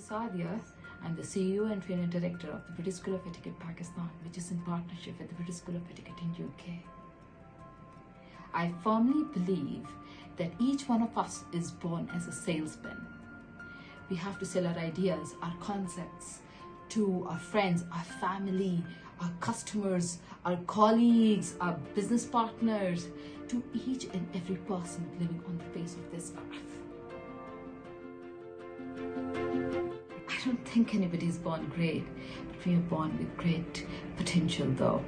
Sadia. I'm the CEO and Training Director of the British School of Etiquette, Pakistan, which is in partnership with the British School of Etiquette in UK. I firmly believe that each one of us is born as a salesman. We have to sell our ideas, our concepts to our friends, our family, our customers, our colleagues, our business partners, to each and every person living on the face of this earth. I don't think anybody is born great, but we are born with great potential though.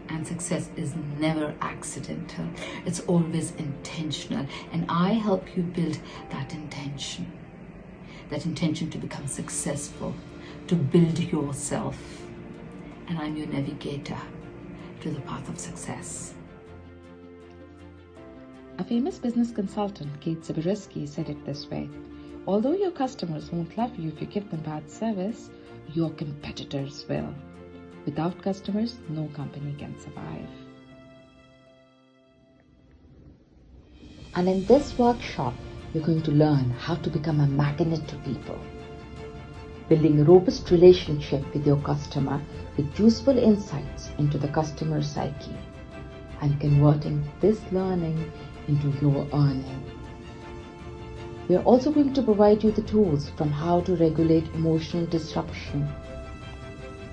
And success is never accidental. It's always intentional. And I help you build that intention to become successful, to build yourself. And I'm your navigator to the path of success. A famous business consultant, Kate Zabriskie, said it this way: although your customers won't love you if you give them bad service, your competitors will. Without customers, no company can survive. And in this workshop, you're going to learn how to become a magnet to people, building a robust relationship with your customer with useful insights into the customer psyche, and converting this learning into your earning. We are also going to provide you the tools from how to regulate emotional disruption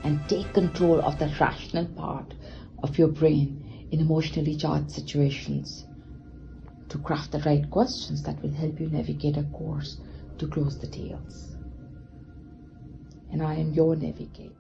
and take control of the rational part of your brain in emotionally charged situations, to craft the right questions that will help you navigate a course to close the deals. And I am your navigator.